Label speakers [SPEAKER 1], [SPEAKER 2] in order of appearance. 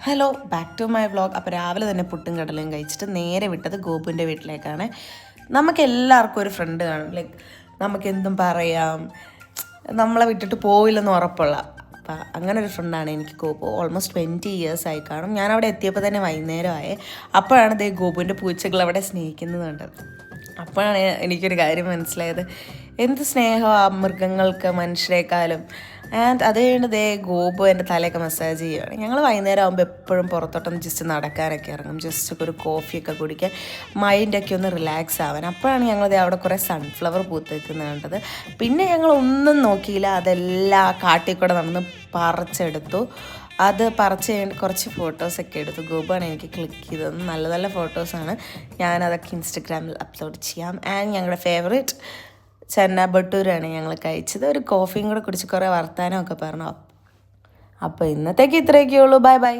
[SPEAKER 1] Hello, back to my vlog. അപ്പോൾ രാവിലെ തന്നെ പുട്ടും കടലയും കഴിച്ചിട്ട് നേരെ വിട്ടത് ഗോപുവിൻ്റെ വീട്ടിലേക്കാണ്. നമുക്ക് എല്ലാവർക്കും ഒരു ഫ്രണ്ട് കാണും, ലൈക്ക് നമുക്ക് എന്തും പറയാം, നമ്മളെ വിട്ടിട്ട് പോയില്ലെന്ന് ഉറപ്പുള്ള. അപ്പം അങ്ങനെ ഒരു ഫ്രണ്ടാണ് എനിക്ക് ഗോപു. ഓൾമോസ്റ്റ് 20 years ആയി കാണും. ഞാൻ അവിടെ എത്തിയപ്പോൾ തന്നെ വൈകുന്നേരമായി. അപ്പോഴാണ് ദേ ഗോപുവിൻ്റെ പൂച്ചകൾ അവിടെ സ്നേഹിക്കുന്നത് കണ്ടത്. അപ്പോഴാണ് എനിക്കൊരു കാര്യം മനസ്സിലായത്, എന്ത് സ്നേഹമാണ് മൃഗങ്ങൾക്ക് മനുഷ്യരെക്കാളും. ആൻഡ് അത് കഴിഞ്ഞ് ദേ ഗോപു എൻ്റെ തലയൊക്കെ മസാജ് ചെയ്യുകയാണ്. ഞങ്ങൾ വൈകുന്നേരം ആകുമ്പോൾ എപ്പോഴും പുറത്തോട്ടൊന്ന് ജസ്റ്റ് നടക്കാനൊക്കെ ഇറങ്ങും, ജസ്റ്റ് ഒരു കോഫിയൊക്കെ കുടിക്കാൻ, മൈൻഡൊക്കെ ഒന്ന് റിലാക്സ് ആവാൻ. അപ്പോഴാണ് ഞങ്ങൾ അവിടെ കുറേ സൺഫ്ലവർ പൂത്ത് വെക്കുന്നത് കണ്ടത്. പിന്നെ ഞങ്ങൾ ഒന്നും നോക്കിയില്ല, അതെല്ലാം കാട്ടിൽ കൂടെ നടന്ന് പറിച്ചെടുത്തു. അത് പറിച്ച് കഴിഞ്ഞിട്ട് കുറച്ച് ഫോട്ടോസൊക്കെ എടുത്തു. ഗോപാണ് എനിക്ക് ക്ലിക്ക് ചെയ്തത്. നല്ല നല്ല ഫോട്ടോസാണ്. ഞാനതൊക്കെ ഇൻസ്റ്റഗ്രാമിൽ അപ്ലോഡ് ചെയ്യാം. ആൻഡ് ഞങ്ങളുടെ ഫേവറേറ്റ് ചെന്ന ബട്ടൂരാണ് ഞങ്ങൾ കഴിച്ചത്. ഒരു കോഫിയും കൂടെ കുടിച്ച് കുറേ വർത്താനമൊക്കെ പറഞ്ഞു. അപ്പോൾ ഇന്നത്തേക്ക് ഇത്രയൊക്കെ ഉള്ളൂ. Bye bye.